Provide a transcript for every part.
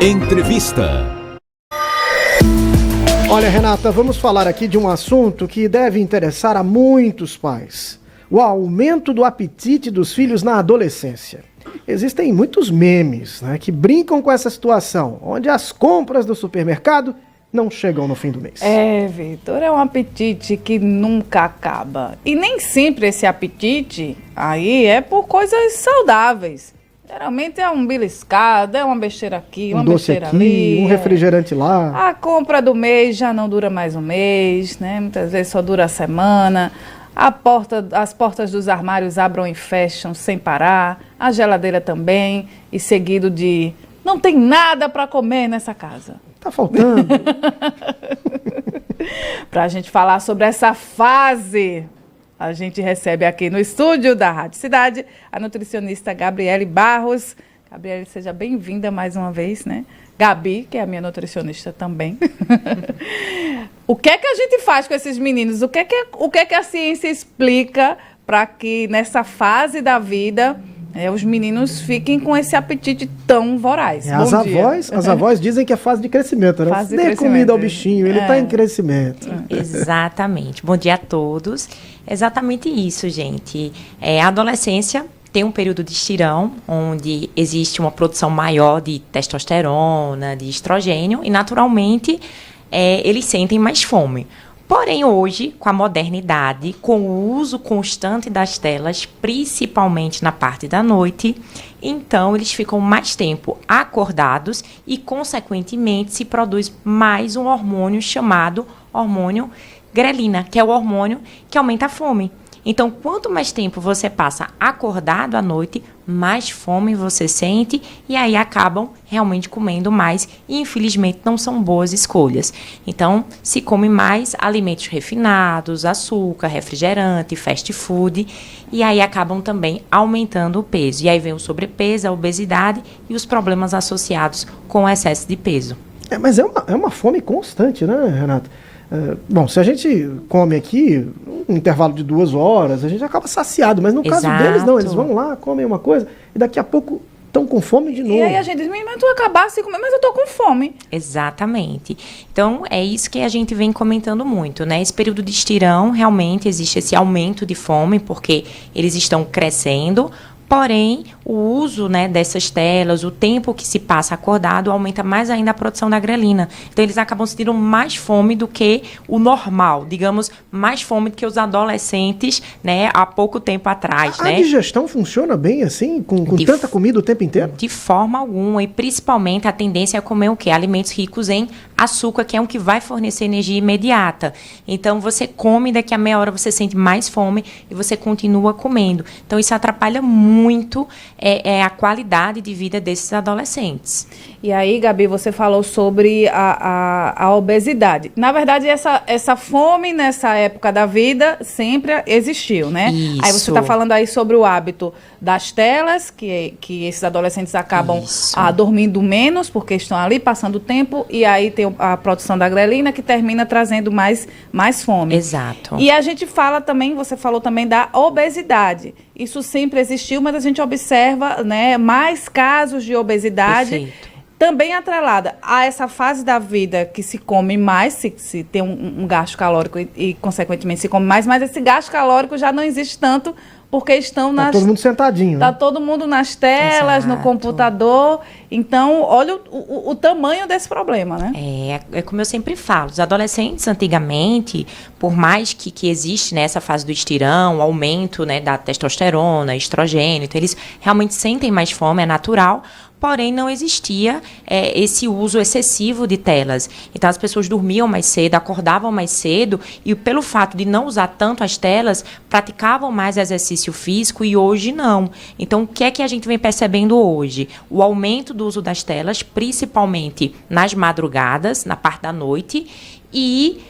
Entrevista. Olha, Renata, vamos falar aqui de um assunto que deve interessar a muitos pais. O aumento do apetite dos filhos na adolescência. Existem muitos memes, né, que brincam com essa situação, onde as compras do supermercado não chegam no fim do mês. Vitor, é um apetite que nunca acaba. E nem sempre esse apetite aí é por coisas saudáveis. Geralmente é um beliscado, é uma besteira aqui, uma besteira aqui, ali. Um refrigerante lá. A compra do mês já não dura mais um mês, né? Muitas vezes só dura a semana. As portas dos armários abrem e fecham sem parar. A geladeira também. E seguido de, não tem nada para comer nessa casa. Tá faltando. Para a gente falar sobre essa fase, a gente recebe aqui no estúdio da Rádio Cidade a nutricionista Gabriele Barros. Gabriele, seja bem-vinda mais uma vez, né? Gabi, que é a minha nutricionista também. O que é que a gente faz com esses meninos? O que é que a ciência explica para que nessa fase da vida os meninos fiquem com esse apetite tão voraz? As avós dizem que é fase de crescimento, né? Dê comida ao bichinho, ele está em crescimento. Exatamente. Bom dia a todos. Exatamente isso, gente. A adolescência tem um período de estirão, onde existe uma produção maior de testosterona, de estrogênio, e naturalmente eles sentem mais fome. Porém, hoje, com a modernidade, com o uso constante das telas, principalmente na parte da noite, então eles ficam mais tempo acordados e, consequentemente, se produz mais um hormônio chamado hormônio grelina, que é o hormônio que aumenta a fome. Então, quanto mais tempo você passa acordado à noite, mais fome você sente e aí acabam realmente comendo mais e, infelizmente, não são boas escolhas. Então, se come mais alimentos refinados, açúcar, refrigerante, fast food e aí acabam também aumentando o peso. E aí vem o sobrepeso, a obesidade e os problemas associados com o excesso de peso. Mas é uma fome constante, né, Renata? Bom, se a gente come aqui um intervalo de 2 horas, a gente acaba saciado, mas no caso deles não, eles vão lá, comem uma coisa e daqui a pouco estão com fome de novo. E aí a gente diz, mas tu acabasse de comer, mas eu tô com fome. Exatamente. Então, é isso que a gente vem comentando muito, né? Esse período de estirão, realmente existe esse aumento de fome, porque eles estão crescendo. Porém, o uso, né, dessas telas, o tempo que se passa acordado, aumenta mais ainda a produção da grelina. Então, eles acabam sentindo mais fome do que o normal, digamos, mais fome do que os adolescentes, né, há pouco tempo atrás. A digestão funciona bem assim, com tanta comida o tempo inteiro? De forma alguma, e principalmente a tendência é comer o quê? Alimentos ricos em açúcar, que é um que vai fornecer energia imediata. Então, você come, daqui a meia hora você sente mais fome e você continua comendo. Então, isso atrapalha muito a qualidade de vida desses adolescentes. E aí, Gabi, você falou sobre a obesidade. Na verdade, essa fome nessa época da vida sempre existiu, né? Isso. Aí você está falando aí sobre o hábito das telas, que esses adolescentes acabam dormindo menos, porque estão ali passando o tempo, e aí tem a produção da grelina, que termina trazendo mais fome. Exato. E a gente fala também, você falou também da obesidade. Isso sempre existiu, mas a gente observa, né, mais casos de obesidade. Perfeito. Também atrelada a essa fase da vida que se come mais, se tem um gasto calórico e, consequentemente, se come mais, mas esse gasto calórico já não existe tanto porque estão Tá todo mundo sentadinho. Tá todo mundo nas telas, no computador. Então, olha o tamanho desse problema, né? É como eu sempre falo, os adolescentes antigamente, por mais que existe, né, essa fase do estirão, o aumento, né, da testosterona, estrogênio, então eles realmente sentem mais fome, é natural. Porém, não existia esse uso excessivo de telas. Então, as pessoas dormiam mais cedo, acordavam mais cedo e, pelo fato de não usar tanto as telas, praticavam mais exercício físico e hoje não. Então, o que é que a gente vem percebendo hoje? O aumento do uso das telas, principalmente nas madrugadas, na parte da noite, e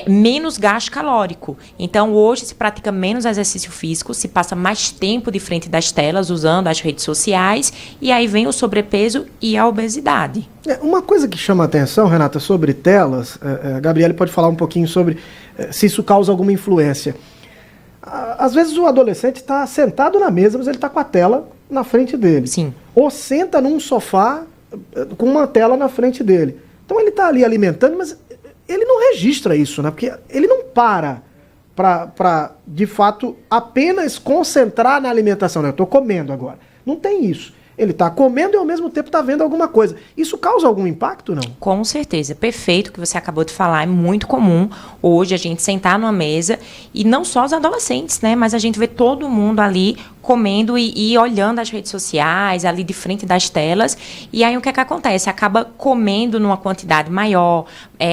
menos gasto calórico. Então, hoje se pratica menos exercício físico, se passa mais tempo de frente das telas, usando as redes sociais, e aí vem o sobrepeso e a obesidade. Uma coisa que chama a atenção, Renata, sobre telas, a Gabriele pode falar um pouquinho sobre se isso causa alguma influência. Às vezes o adolescente está sentado na mesa, mas ele está com a tela na frente dele. Sim. Ou senta num sofá com uma tela na frente dele. Então ele está ali alimentando, mas ele não registra isso, né? Porque ele não para de fato, apenas concentrar na alimentação. Né? Eu estou comendo agora. Não tem isso. Ele está comendo e ao mesmo tempo está vendo alguma coisa. Isso causa algum impacto, não? Com certeza. Perfeito o que você acabou de falar. É muito comum hoje a gente sentar numa mesa e não só os adolescentes, né? Mas a gente vê todo mundo ali comendo e olhando as redes sociais, ali de frente das telas. E aí o que é que acontece? Acaba comendo numa quantidade maior,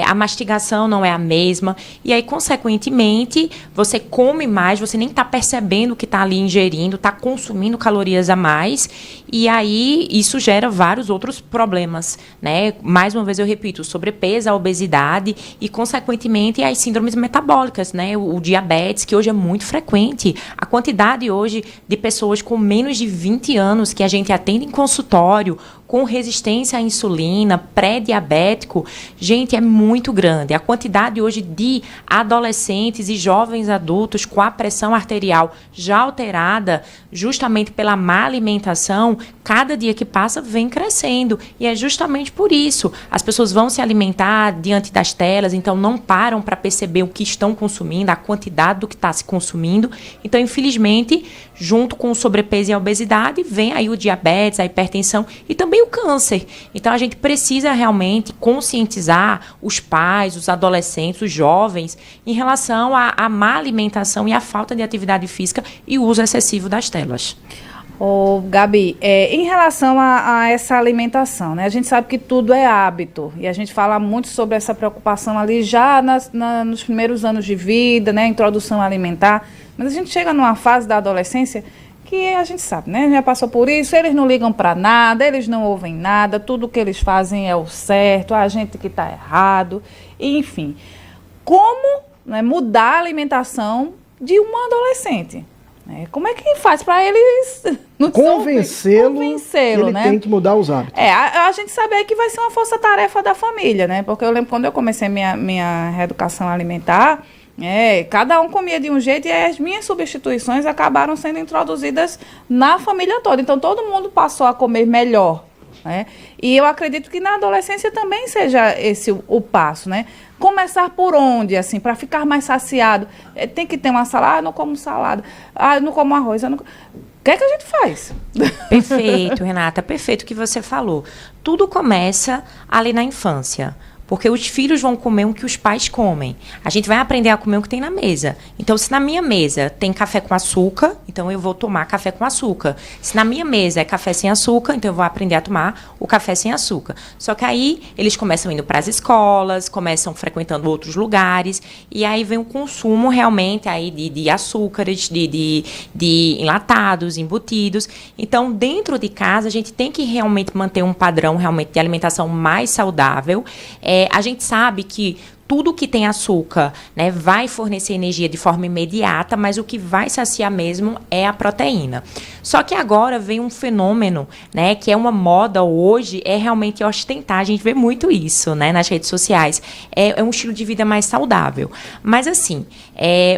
a mastigação não é a mesma. E aí, consequentemente, você come mais, você nem está percebendo o que está ali ingerindo, está consumindo calorias a mais. E aí, isso gera vários outros problemas, né? Mais uma vez, eu repito, o sobrepeso, a obesidade e, consequentemente, as síndromes metabólicas, né? O diabetes, que hoje é muito frequente. A quantidade hoje de pessoas com menos de 20 anos que a gente atende em consultório, com resistência à insulina, pré-diabético, gente, é muito grande. A quantidade hoje de adolescentes e jovens adultos com a pressão arterial já alterada, justamente pela má alimentação, cada dia que passa vem crescendo. E é justamente por isso. As pessoas vão se alimentar diante das telas, então não param para perceber o que estão consumindo, a quantidade do que está se consumindo. Então, infelizmente, junto com o sobrepeso e a obesidade, vem aí o diabetes, a hipertensão e também o câncer. Então, a gente precisa realmente conscientizar os pais, os adolescentes, os jovens, em relação à má alimentação e à falta de atividade física e o uso excessivo das telas. Gabi, em relação a essa alimentação, né? A gente sabe que tudo é hábito e a gente fala muito sobre essa preocupação ali já nos primeiros anos de vida, né? Introdução alimentar, mas a gente chega numa fase da adolescência que a gente sabe, né? Já passou por isso, eles não ligam para nada, eles não ouvem nada, tudo que eles fazem é o certo, a gente que está errado, enfim. Como, né, mudar a alimentação de um adolescente? Como é que faz para eles convencê-lo que ele, né, tem que mudar os hábitos? A gente sabe aí que vai ser uma força-tarefa da família, né? Porque eu lembro quando eu comecei minha reeducação alimentar, cada um comia de um jeito e as minhas substituições acabaram sendo introduzidas na família toda. Então, todo mundo passou a comer melhor, né? E eu acredito que na adolescência também seja esse o passo, né? Começar por onde, assim, para ficar mais saciado? Tem que ter uma salada, não como salada. Não como arroz. O que é que a gente faz? Perfeito, Renata, perfeito o que você falou. Tudo começa ali na infância. Porque os filhos vão comer o que os pais comem. A gente vai aprender a comer o que tem na mesa. Então, se na minha mesa tem café com açúcar, então eu vou tomar café com açúcar. Se na minha mesa é café sem açúcar, então eu vou aprender a tomar o café sem açúcar. Só que aí eles começam indo para as escolas, começam frequentando outros lugares, e aí vem o consumo realmente aí de açúcares, de enlatados, embutidos. Então, dentro de casa, a gente tem que realmente manter um padrão realmente de alimentação mais saudável. A gente sabe que tudo que tem açúcar, né, vai fornecer energia de forma imediata, mas o que vai saciar mesmo é a proteína. Só que agora vem um fenômeno, né, que é uma moda hoje, é realmente ostentar. A gente vê muito isso, né, nas redes sociais. É um estilo de vida mais saudável. Mas, assim,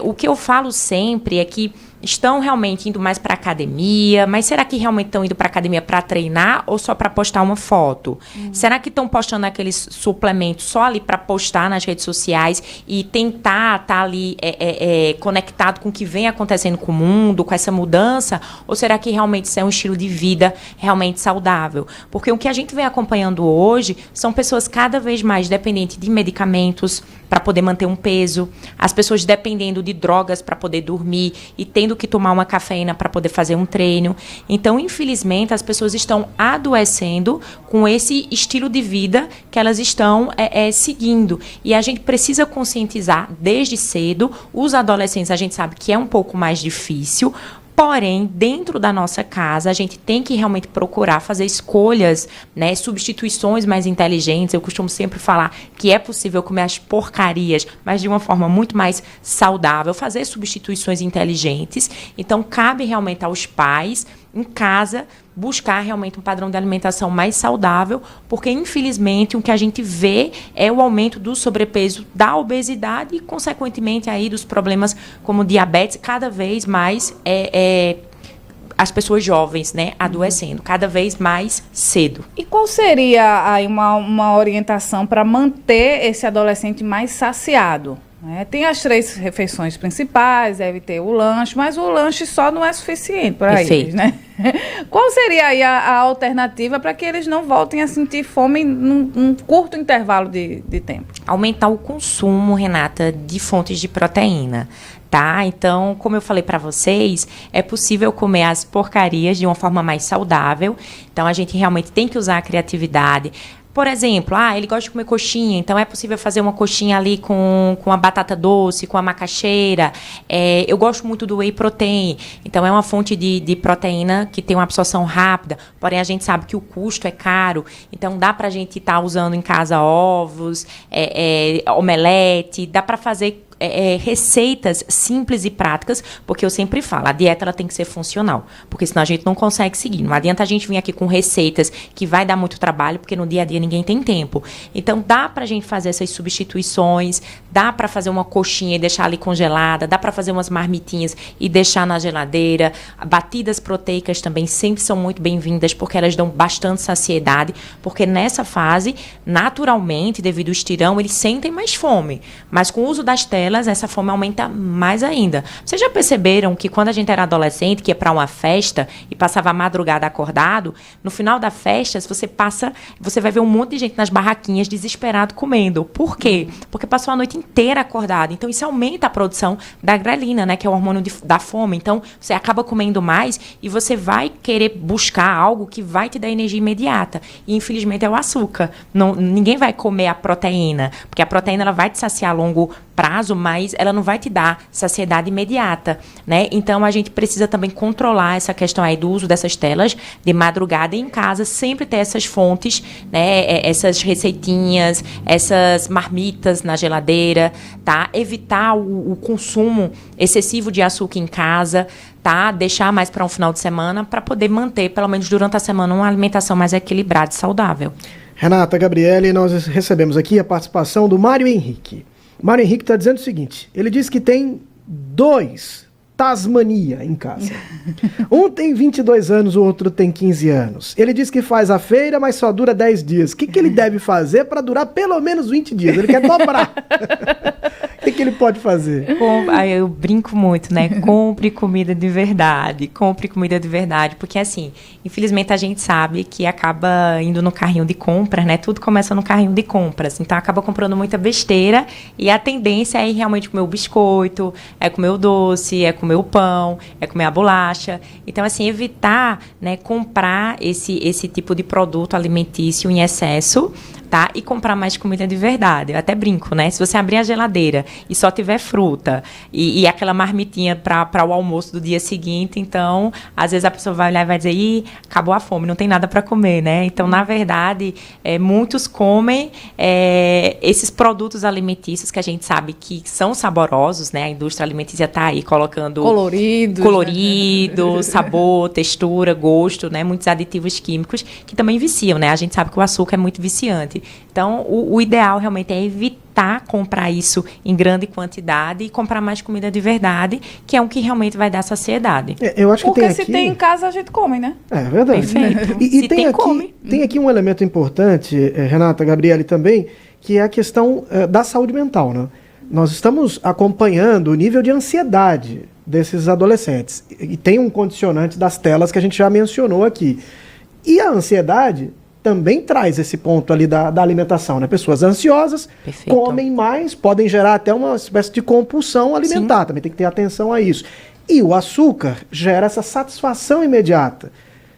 o que eu falo sempre é que estão realmente indo mais para academia, mas será que realmente estão indo para academia para treinar ou só para postar uma foto? Será que estão postando aqueles suplementos só ali para postar nas redes sociais e tentar estar ali conectado com o que vem acontecendo com o mundo, com essa mudança? Ou será que realmente isso é um estilo de vida realmente saudável? Porque o que a gente vem acompanhando hoje são pessoas cada vez mais dependentes de medicamentos para poder manter um peso, as pessoas dependendo de drogas para poder dormir e tendo que tomar uma cafeína para poder fazer um treino. Então, infelizmente, as pessoas estão adoecendo com esse estilo de vida que elas estão seguindo. E a gente precisa conscientizar desde cedo. Os adolescentes, a gente sabe que é um pouco mais difícil. Porém, dentro da nossa casa, a gente tem que realmente procurar fazer escolhas, né, substituições mais inteligentes. Eu costumo sempre falar que é possível comer as porcarias, mas de uma forma muito mais saudável, fazer substituições inteligentes. Então, cabe realmente aos pais, em casa, buscar realmente um padrão de alimentação mais saudável, porque, infelizmente, o que a gente vê é o aumento do sobrepeso, da obesidade e, consequentemente, aí dos problemas como diabetes, cada vez mais as pessoas jovens, né, adoecendo cada vez mais cedo. E qual seria aí uma orientação para manter esse adolescente mais saciado? Tem as 3 refeições principais, deve ter o lanche, mas o lanche só não é suficiente para eles, né? Qual seria aí a alternativa para que eles não voltem a sentir fome num curto intervalo de tempo? Aumentar o consumo, Renata, de fontes de proteína. Tá? Então, como eu falei para vocês, é possível comer as porcarias de uma forma mais saudável. Então, a gente realmente tem que usar a criatividade. Por exemplo, ele gosta de comer coxinha, então é possível fazer uma coxinha ali com a batata doce, com a macaxeira. Eu gosto muito do whey protein, então é uma fonte de proteína que tem uma absorção rápida, porém a gente sabe que o custo é caro, então dá pra gente estar usando em casa ovos, omelete, dá pra fazer receitas simples e práticas, porque eu sempre falo, a dieta ela tem que ser funcional, porque senão a gente não consegue seguir. Não adianta a gente vir aqui com receitas que vai dar muito trabalho, porque no dia a dia ninguém tem tempo. Então dá pra gente fazer essas substituições, dá pra fazer uma coxinha e deixar ali congelada, dá pra fazer umas marmitinhas e deixar na geladeira. Batidas proteicas também sempre são muito bem-vindas, porque elas dão bastante saciedade, porque nessa fase, naturalmente, devido ao estirão, eles sentem mais fome, mas com o uso das telas, essa fome aumenta mais ainda. Vocês já perceberam que quando a gente era adolescente, que ia para uma festa e passava a madrugada acordado, no final da festa, você vai ver um monte de gente nas barraquinhas desesperado comendo. Por quê? Porque passou a noite inteira acordado. Então, isso aumenta a produção da grelina, né, que é o hormônio da fome. Então, você acaba comendo mais e você vai querer buscar algo que vai te dar energia imediata. E, infelizmente, é o açúcar. Ninguém vai comer a proteína, porque a proteína ela vai te saciar a longo prazo, mas ela não vai te dar saciedade imediata, né? Então, a gente precisa também controlar essa questão aí do uso dessas telas de madrugada e em casa, sempre ter essas fontes, né? Essas receitinhas, essas marmitas na geladeira, tá? Evitar o consumo excessivo de açúcar em casa, tá? Deixar mais para um final de semana para poder manter, pelo menos durante a semana, uma alimentação mais equilibrada e saudável. Renata, Gabriele, nós recebemos aqui a participação do Mário Henrique. Mário Henrique está dizendo o seguinte, ele diz que tem 2 Tasmania em casa. Um tem 22 anos, o outro tem 15 anos. Ele diz que faz a feira, mas só dura 10 dias. O que ele deve fazer para durar pelo menos 20 dias? Ele quer dobrar. O que ele pode fazer? Aí eu brinco muito, né? Compre comida de verdade. Compre comida de verdade. Porque, assim, infelizmente a gente sabe que acaba indo no carrinho de compras, né? Tudo começa no carrinho de compras. Então, acaba comprando muita besteira. E a tendência é ir realmente comer o biscoito, é comer o doce, é comer o pão, é comer a bolacha. Então, assim, evitar, né, comprar esse tipo de produto alimentício em excesso, tá? E comprar mais comida de verdade. Eu até brinco, né? Se você abrir a geladeira e só tiver fruta e aquela marmitinha para o almoço do dia seguinte, então, às vezes a pessoa vai olhar e vai dizer, acabou a fome, não tem nada para comer, né? Então, na verdade, muitos comem esses produtos alimentícios que a gente sabe que são saborosos, né? A indústria alimentícia está aí colocando colorido, sabor, textura, gosto, né? Muitos aditivos químicos que também viciam, né? A gente sabe que o açúcar é muito viciante. Então, o ideal realmente é evitar comprar isso em grande quantidade e comprar mais comida de verdade, que é o que realmente vai dar saciedade. Eu acho que porque se tem em casa, a gente come, né? É verdade. Perfeito. E tem aqui um elemento importante, Renata, Gabriele também, que é a questão da saúde mental, né? Nós estamos acompanhando o nível de ansiedade desses adolescentes. E tem um condicionante das telas que a gente já mencionou aqui. E a ansiedade também traz esse ponto ali da alimentação, né? Pessoas ansiosas, perfeito, comem mais, podem gerar até uma espécie de compulsão alimentar. Sim. Também tem que ter atenção a isso. E o açúcar gera essa satisfação imediata.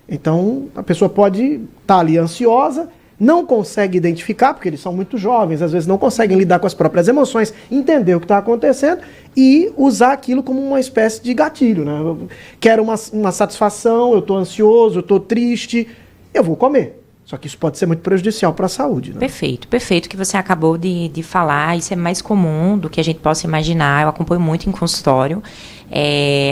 Então, a pessoa pode estar ali ansiosa, não consegue identificar, porque eles são muito jovens, às vezes não conseguem lidar com as próprias emoções, entender o que está acontecendo e usar aquilo como uma espécie de gatilho, né? Eu quero uma satisfação, eu estou ansioso, eu estou triste, eu vou comer. Só que isso pode ser muito prejudicial para a saúde, né? Perfeito que você acabou de falar. Isso é mais comum do que a gente possa imaginar. Eu acompanho muito em consultório.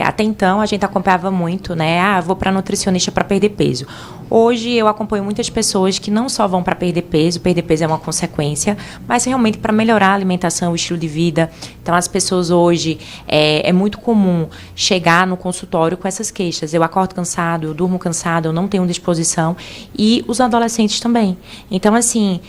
Até então, a gente acompanhava muito, né? Vou para nutricionista para perder peso. Hoje, eu acompanho muitas pessoas que não só vão para perder peso é uma consequência, mas realmente para melhorar a alimentação, o estilo de vida. Então, as pessoas hoje, é muito comum chegar no consultório com essas queixas. Eu acordo cansado, eu durmo cansado, eu não tenho disposição. E os adolescentes também. Então, assim,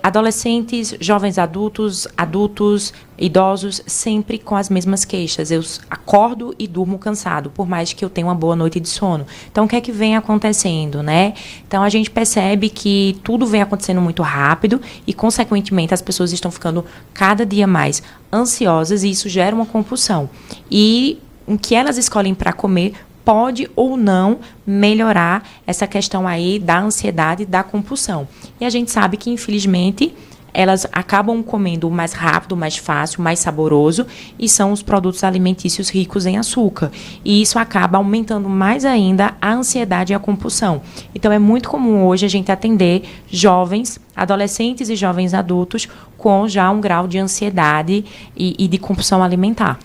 adolescentes, jovens adultos, idosos, sempre com as mesmas queixas. Eu acordo e durmo cansado, por mais que eu tenha uma boa noite de sono. Então, o que é que vem acontecendo, né? Então, a gente percebe que tudo vem acontecendo muito rápido e, consequentemente, as pessoas estão ficando cada dia mais ansiosas e isso gera uma compulsão. E o que elas escolhem para comer pode ou não melhorar essa questão aí da ansiedade, da compulsão. E a gente sabe que, infelizmente, elas acabam comendo o mais rápido, mais fácil, mais saboroso, e são os produtos alimentícios ricos em açúcar. E isso acaba aumentando mais ainda a ansiedade e a compulsão. Então, é muito comum hoje a gente atender jovens, adolescentes e jovens adultos com já um grau de ansiedade e de compulsão alimentar.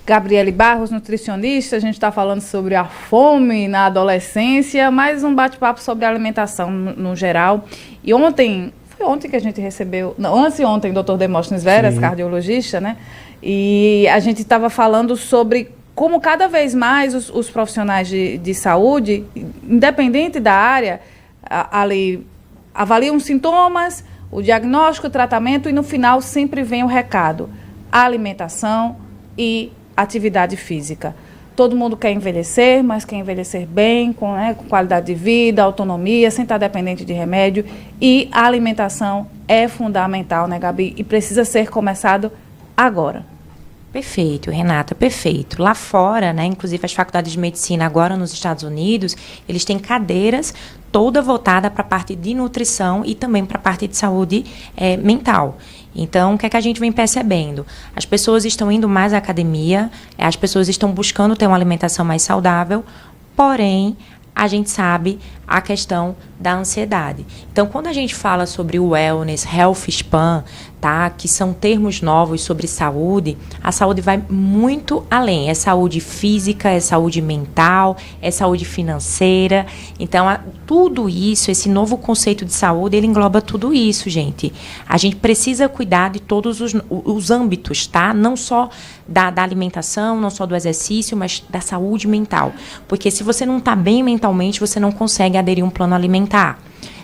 Gabriele Barros, nutricionista, a gente está falando sobre a fome na adolescência, mais um bate-papo sobre alimentação no geral. E foi ontem que a gente recebeu, antes de ontem, o Dr. Demóstenes Veras, cardiologista, né? E a gente estava falando sobre como cada vez mais os profissionais de saúde, independente da área, ali avaliam sintomas, o diagnóstico, o tratamento, e no final sempre vem o recado: alimentação e atividade física. Todo mundo quer envelhecer, mas quer envelhecer bem, com qualidade de vida, autonomia, sem estar dependente de remédio. E a alimentação é fundamental, né, Gabi? E precisa ser começado agora. Perfeito, Renata, perfeito. Lá fora, né, inclusive as faculdades de medicina agora nos Estados Unidos, eles têm cadeiras toda voltada para a parte de nutrição e também para a parte de saúde mental. Então, o que é que a gente vem percebendo? As pessoas estão indo mais à academia, as pessoas estão buscando ter uma alimentação mais saudável, porém, a gente sabe a questão da ansiedade. Então, quando a gente fala sobre o wellness, health span, tá, que são termos novos sobre saúde, a saúde vai muito além. É saúde física, é saúde mental, é saúde financeira. Então, tudo isso, esse novo conceito de saúde, ele engloba tudo isso, gente. A gente precisa cuidar de todos os âmbitos, tá? Não só da alimentação, não só do exercício, mas da saúde mental. Porque se você não está bem mentalmente, você não consegue aderir a um plano alimentar.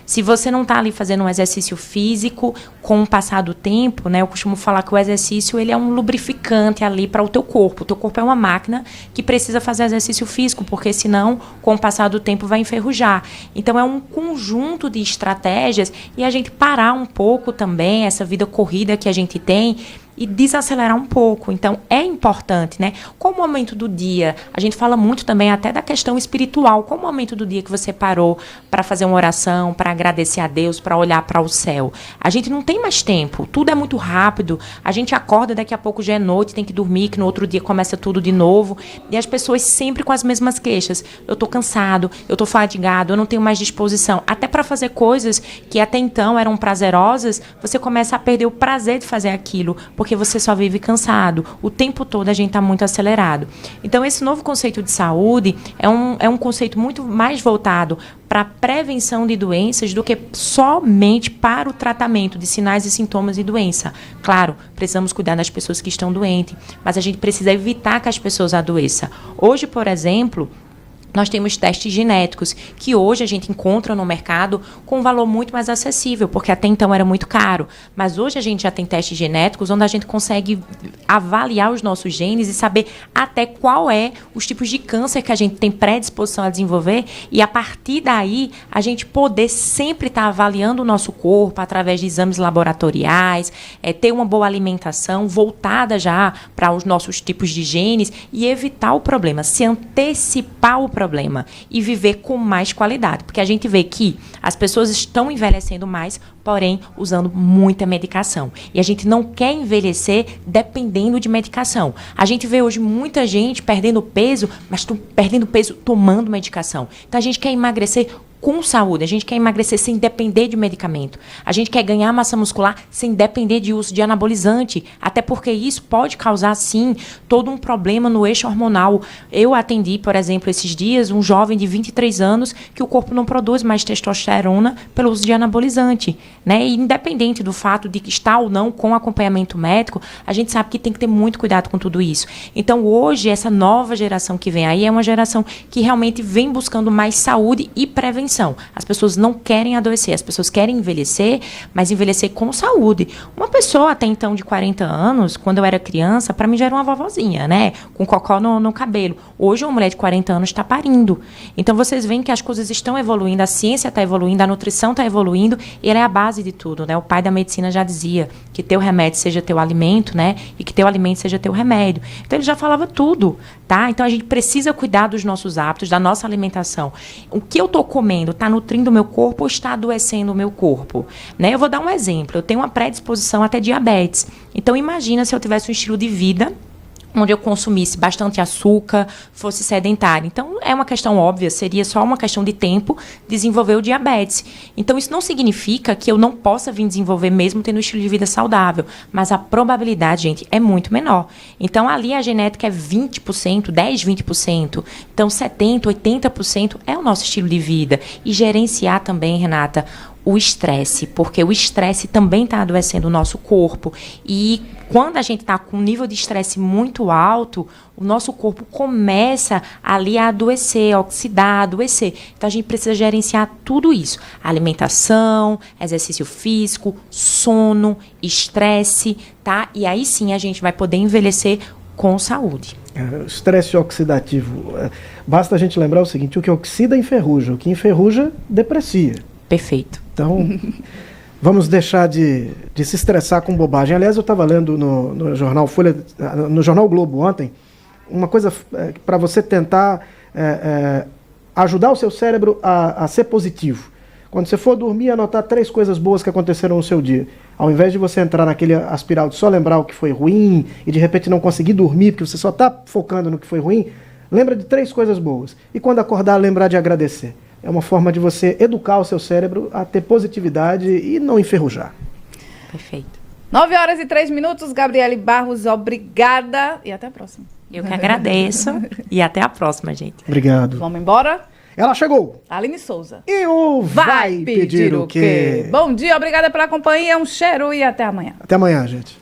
Se você não está ali fazendo um exercício físico, com o passar do tempo, né? Eu costumo falar que o exercício, ele é um lubrificante ali para o teu corpo. O teu corpo é uma máquina que precisa fazer exercício físico, porque senão, com o passar do tempo, vai enferrujar. Então, é um conjunto de estratégias e a gente parar um pouco também essa vida corrida que a gente tem e desacelerar um pouco. Então, é importante, né? Qual o momento do dia? A gente fala muito também até da questão espiritual. Qual o momento do dia que você parou para fazer uma oração, para agradecer a Deus, para olhar para o céu? A gente não tem mais tempo. Tudo é muito rápido. A gente acorda, daqui a pouco já é noite, tem que dormir, que no outro dia começa tudo de novo. E as pessoas sempre com as mesmas queixas. Eu tô cansado, eu tô fadigado, eu não tenho mais disposição. Até para fazer coisas que até então eram prazerosas, você começa a perder o prazer de fazer aquilo, porque você só vive cansado. O tempo todo a gente está muito acelerado. Então, esse novo conceito de saúde é um conceito muito mais voltado para a prevenção de doenças do que somente para o tratamento de sinais e sintomas de doença. Claro, precisamos cuidar das pessoas que estão doentes, mas a gente precisa evitar que as pessoas adoeçam. Hoje, por exemplo, nós temos testes genéticos que hoje a gente encontra no mercado com um valor muito mais acessível, porque até então era muito caro. Mas hoje a gente já tem testes genéticos onde a gente consegue avaliar os nossos genes e saber até qual é os tipos de câncer que a gente tem predisposição a desenvolver, e a partir daí a gente poder sempre estar avaliando o nosso corpo através de exames laboratoriais, ter uma boa alimentação voltada já para os nossos tipos de genes e evitar o problema, se antecipar o problema e viver com mais qualidade, porque a gente vê que as pessoas estão envelhecendo mais, porém usando muita medicação, e a gente não quer envelhecer dependendo de medicação. A gente vê hoje muita gente perdendo peso, mas perdendo peso tomando medicação. Então a gente quer emagrecer com saúde. A gente quer emagrecer sem depender de medicamento. A gente quer ganhar massa muscular sem depender de uso de anabolizante. Até porque isso pode causar, sim, todo um problema no eixo hormonal. Eu atendi, por exemplo, esses dias, um jovem de 23 anos que o corpo não produz mais testosterona pelo uso de anabolizante, né? E independente do fato de estar ou não com acompanhamento médico, a gente sabe que tem que ter muito cuidado com tudo isso. Então, hoje, essa nova geração que vem aí é uma geração que realmente vem buscando mais saúde e prevenção. As pessoas não querem adoecer, as pessoas querem envelhecer, mas envelhecer com saúde. Uma pessoa até então de 40 anos, quando eu era criança, para mim já era uma vovozinha, né? Com cocó no cabelo. Hoje, uma mulher de 40 anos está parindo. Então, vocês veem que as coisas estão evoluindo, a ciência está evoluindo, a nutrição está evoluindo, e ela é a base de tudo, né? O pai da medicina já dizia que teu remédio seja teu alimento, né? E que teu alimento seja teu remédio. Então, ele já falava tudo, tá? Então, a gente precisa cuidar dos nossos hábitos, da nossa alimentação. O que eu estou comendo está nutrindo o meu corpo ou está adoecendo o meu corpo? Né? Eu vou dar um exemplo. Eu tenho uma predisposição até diabetes. Então, imagina se eu tivesse um estilo de vida onde eu consumisse bastante açúcar, fosse sedentário. Então, é uma questão óbvia, seria só uma questão de tempo desenvolver o diabetes. Então, isso não significa que eu não possa vir desenvolver mesmo tendo um estilo de vida saudável, mas a probabilidade, gente, é muito menor. Então, ali a genética é 20%, 10%, 20%. Então, 70%, 80% é o nosso estilo de vida. E gerenciar também, Renata, o estresse, porque o estresse também está adoecendo o nosso corpo. E quando a gente está com um nível de estresse muito alto, o nosso corpo começa ali a adoecer, a oxidar, adoecer. Então, a gente precisa gerenciar tudo isso. Alimentação, exercício físico, sono, estresse, tá? E aí sim a gente vai poder envelhecer com saúde. Estresse oxidativo. Basta a gente lembrar o seguinte, o que oxida enferruja, o que enferruja deprecia. Perfeito. Então, vamos deixar de se estressar com bobagem. Aliás, eu estava lendo no jornal Folha, no jornal Globo ontem, uma coisa para você tentar ajudar o seu cérebro a ser positivo. Quando você for dormir, anotar 3 coisas boas que aconteceram no seu dia. Ao invés de você entrar naquele aspiral de só lembrar o que foi ruim e de repente não conseguir dormir porque você só está focando no que foi ruim, lembra de 3 coisas boas. E quando acordar, lembrar de agradecer. É uma forma de você educar o seu cérebro a ter positividade e não enferrujar. Perfeito. 9h03, Gabriele Barros, obrigada e até a próxima. Eu que agradeço e até a próxima, gente. Obrigado. Vamos embora? Ela chegou. Aline Souza. E o Vai Pedir o Quê? Bom dia, obrigada pela companhia, um cheiro e até amanhã. Até amanhã, gente.